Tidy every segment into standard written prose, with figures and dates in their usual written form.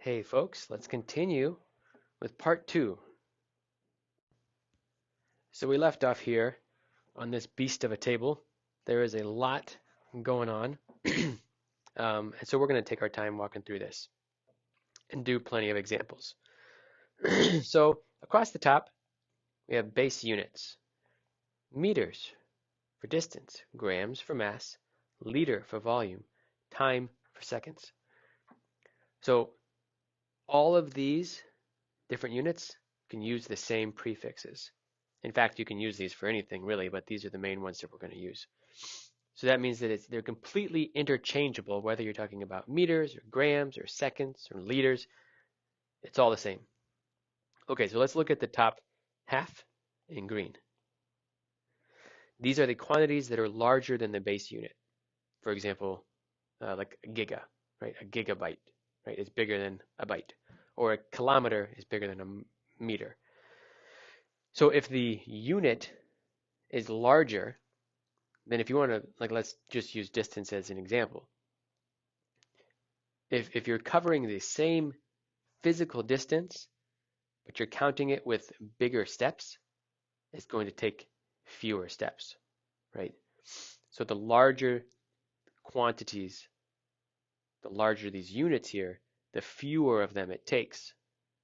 Hey folks, let's continue with part two. So we left off here on this beast of a table. There is a lot going on. And so we're going to take our time walking through this and do plenty of examples. So across the top, we have base units. Meters for distance, grams for mass, liter for volume, time for seconds. So all of these different units can use the same prefixes. In fact, you can use these for anything really, but these are the main ones that we're going to use. So that means that they're completely interchangeable, whether you're talking about meters or grams or seconds or liters, it's all the same. Okay, so let's look at the top half in green. These are the quantities that are larger than the base unit. For example, like a giga, right? A gigabyte, right, is bigger than a byte. Or a kilometer is bigger than a meter. So if the unit is larger, then if you want to, like, let's just use distance as an example. If you're covering the same physical distance, but you're counting it with bigger steps, it's going to take fewer steps, right? So the larger quantities, the larger these units here, the fewer of them it takes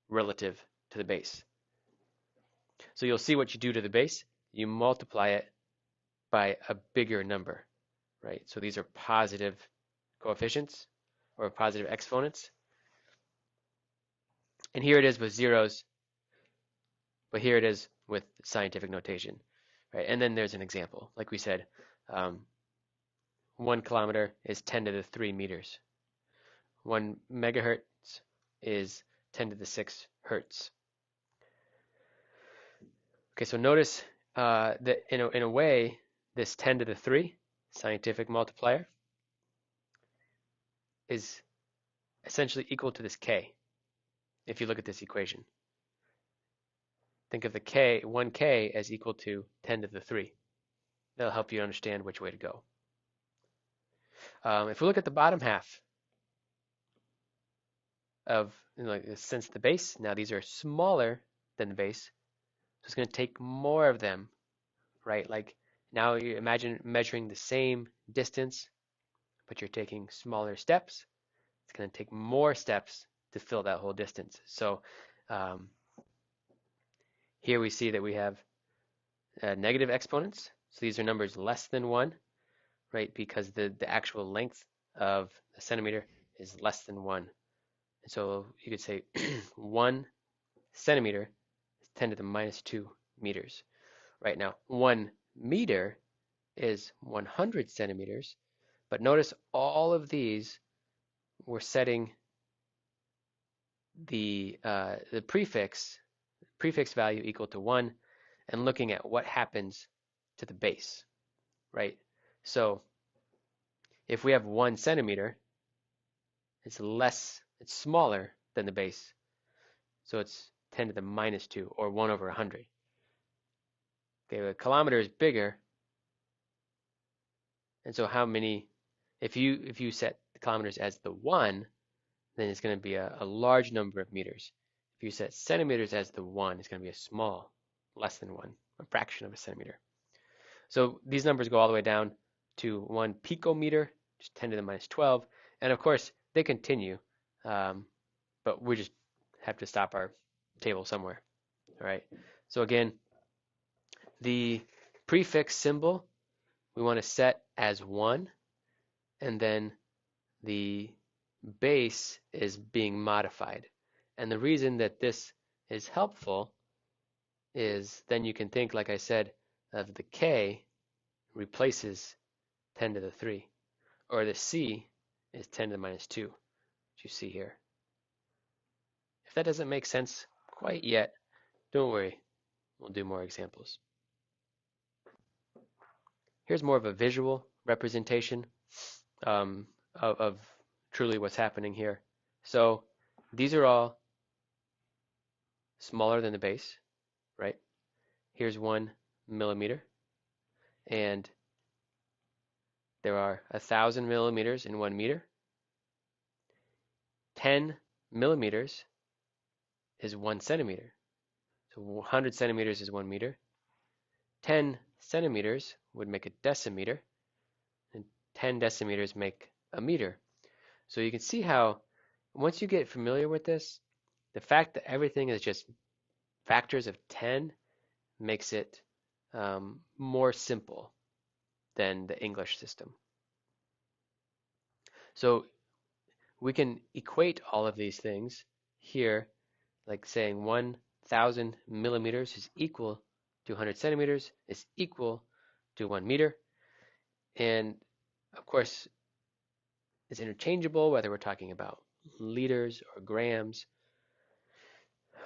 relative to the base. So you'll see what you do to the base. You multiply it by a bigger number, right? So these are positive coefficients or positive exponents. And here it is with zeros, but here it is with scientific notation, right? And then there's an example. Like we said, 1 kilometer is 10 to the 3 meters. 1 megahertz is 10 to the 6 hertz. Okay, so notice that in a way, this 10 to the 3 scientific multiplier is essentially equal to this k if you look at this equation. Think of the k, 1k as equal to 10 to the 3. That'll help you understand which way to go. If we look at the bottom half of, since the base, now these are smaller than the base, so it's going to take more of them, right? Like now you imagine measuring the same distance, but you're taking smaller steps. It's going to take more steps to fill that whole distance. So here we see that we have negative exponents. So these are numbers less than 1, right? Because the actual length of a centimeter is less than 1. And so you could say 1 centimeter is 10 to the minus 2 meters. Right now, 1 meter is 100 centimeters. But notice all of these we're setting the prefix value equal to 1 and looking at what happens to the base, right? So if we have 1 centimeter, it's smaller than the base. So it's 10 to the minus 2 or 1 over 100. Okay, a kilometer is bigger. And so how many, if you set the kilometers as the 1, then it's going to be a large number of meters. If you set centimeters as the 1, it's going to be a small, less than 1, a fraction of a centimeter. So these numbers go all the way down to 1 picometer, just 10 to the minus 12. And of course, they continue, but we just have to stop our table somewhere. All right. So again, the prefix symbol we want to set as 1, and then the base is being modified. And the reason that this is helpful is then you can think, like I said, of the k replaces 10 to the 3, or the c is 10 to the minus 2, which you see here. If that doesn't make sense quite yet, don't worry, we'll do more examples. Here's more of a visual representation of truly what's happening here. So these are all smaller than the base, right? Here's 1 millimeter, and there are 1,000 millimeters in 1 meter. 10 millimeters is 1 centimeter. So 100 centimeters is 1 meter. 10 centimeters would make a decimeter, and 10 decimeters make a meter. So you can see how once you get familiar with this, the fact that everything is just factors of 10 makes it more simple than the English system. So we can equate all of these things here, like saying 1,000 millimeters is equal to 100 centimeters is equal to 1 meter. And of course, it's interchangeable whether we're talking about liters or grams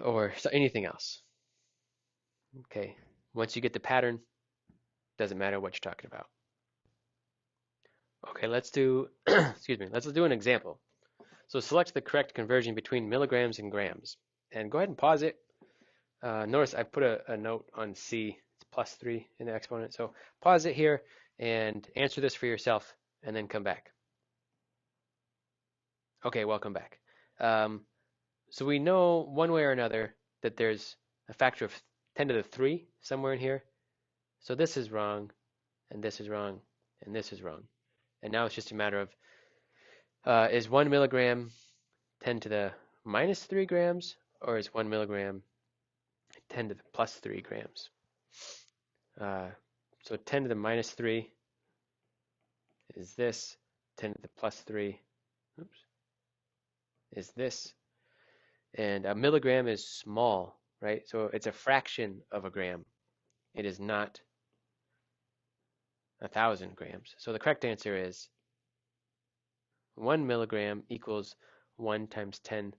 or anything else. Okay, once you get the pattern, doesn't matter what you're talking about. Okay, let's do, excuse me, let's do an example. So select the correct conversion between milligrams and grams. And go ahead and pause it. Notice I put a note on C, it's +3 in the exponent. So pause it here and answer this for yourself and then come back. Okay, welcome back. So we know one way or another that there's a factor of 10 to the 3 somewhere in here. So this is wrong, and this is wrong, and this is wrong. And now it's just a matter of, is 1 milligram 10 to the -3 grams, or is 1 milligram 10 to the +3 grams? So 10 to the -3 is this, 10 to the +3, oops, is this. And a milligram is small, right? So it's a fraction of a gram. It is not 1,000 grams. So the correct answer is 1 milligram equals 1 times 10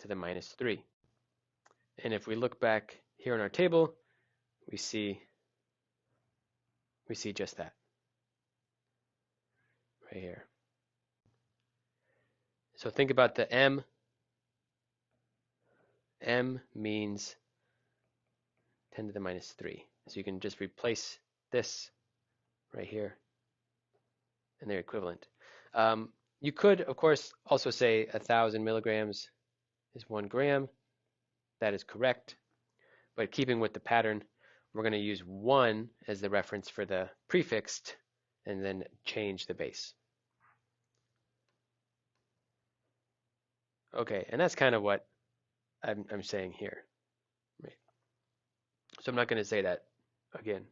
to the -3. And if we look back here on our table, we see just that right here. So think about the M. M means 10 to the -3. So you can just replace this right here, and they're equivalent. You could, of course, also say 1,000 milligrams is 1 gram. That is correct. But keeping with the pattern, we're going to use 1 as the reference for the prefixed and then change the base. Okay, and that's kind of what I'm saying here. Right. So I'm not going to say that again.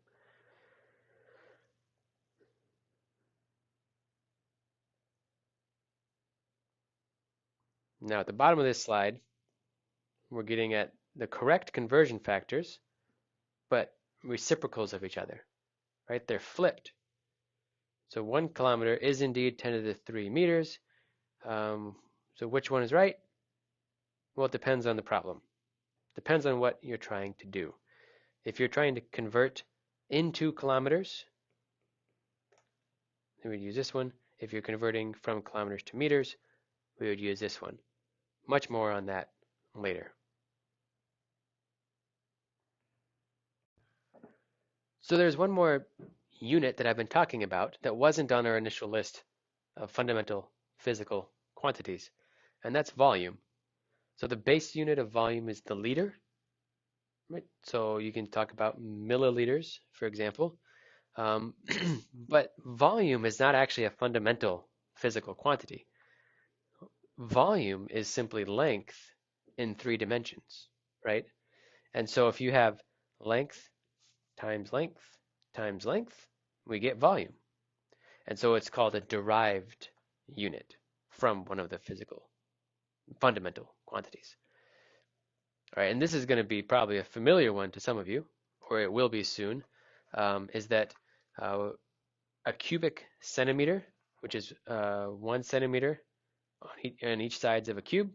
Now at the bottom of this slide, we're getting at the correct conversion factors, but reciprocals of each other, right? They're flipped. So 1 kilometer is indeed 10 to the 3 meters. So which one is right? Well, it depends on the problem. Depends on what you're trying to do. If you're trying to convert into kilometers, then we'd use this one. If you're converting from kilometers to meters, we would use this one. Much more on that later. So there's one more unit that I've been talking about that wasn't on our initial list of fundamental physical quantities, and that's volume. So the base unit of volume is the liter, right? So you can talk about milliliters, for example. But volume is not actually a fundamental physical quantity. Volume is simply length in 3 dimensions, right? And so if you have length times length times length, we get volume. And so it's called a derived unit from one of the physical fundamental quantities. All right, and this is going to be probably a familiar one to some of you, or it will be soon, is that a cubic centimeter, which is 1 centimeter on each sides of a cube,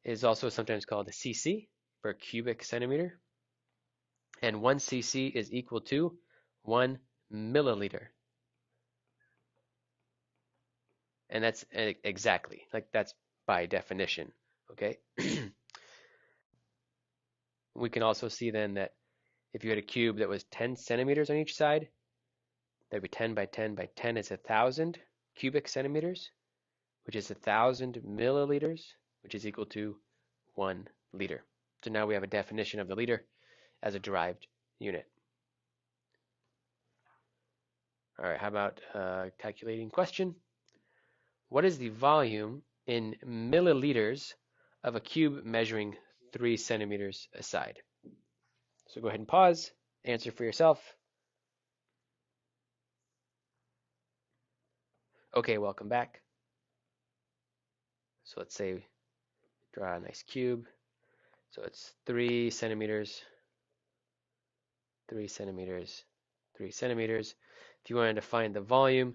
is also sometimes called a cc for cubic centimeter. And 1 cc is equal to 1 milliliter. And that's exactly, like that's by definition, okay? We can also see then that if you had a cube that was 10 centimeters on each side, that'd be 10 by 10 by 10 is 1,000 cubic centimeters, which is 1,000 milliliters, which is equal to 1 liter. So now we have a definition of the liter as a derived unit. All right, how about calculating question? What is the volume in milliliters of a cube measuring 3 centimeters a side? So go ahead and pause, answer for yourself. Okay, welcome back. So let's say draw a nice cube. So it's 3 centimeters, 3 centimeters, 3 centimeters. If you wanted to find the volume,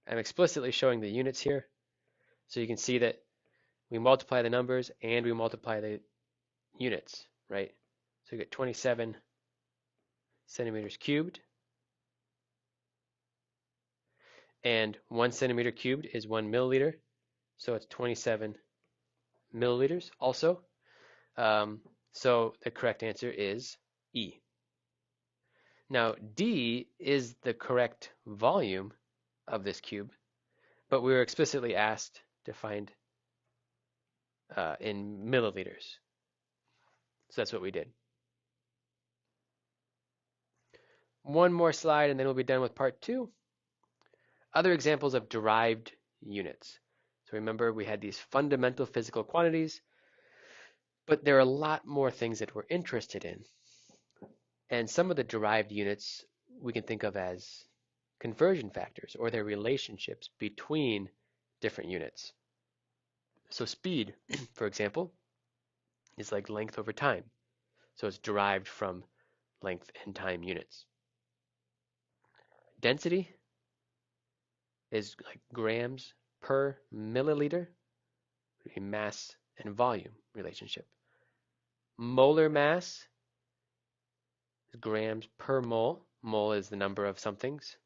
I'm explicitly showing the units here. So you can see that we multiply the numbers and we multiply the units, right? So you get 27 centimeters cubed. And 1 centimeter cubed is 1 milliliter. So it's 27 milliliters also. So the correct answer is E. Now, D is the correct volume of this cube, but we were explicitly asked to find in milliliters. So that's what we did. One more slide and then we'll be done with part 2. Other examples of derived units. So remember, we had these fundamental physical quantities, but there are a lot more things that we're interested in. And some of the derived units we can think of as conversion factors or their relationships between different units. So speed, for example, is like length over time. So it's derived from length and time units. Density is like grams per milliliter, mass and volume relationship. Molar mass is grams per mole. Mole is the number of somethings.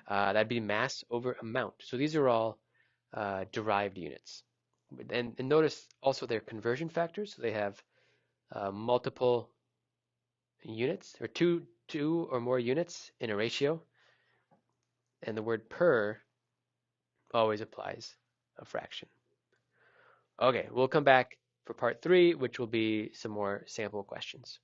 That'd be mass over amount. So these are all derived units. And notice also their conversion factors. So they have multiple units, or two or more units in a ratio. And the word per always applies a fraction. Okay, we'll come back for part 3, which will be some more sample questions.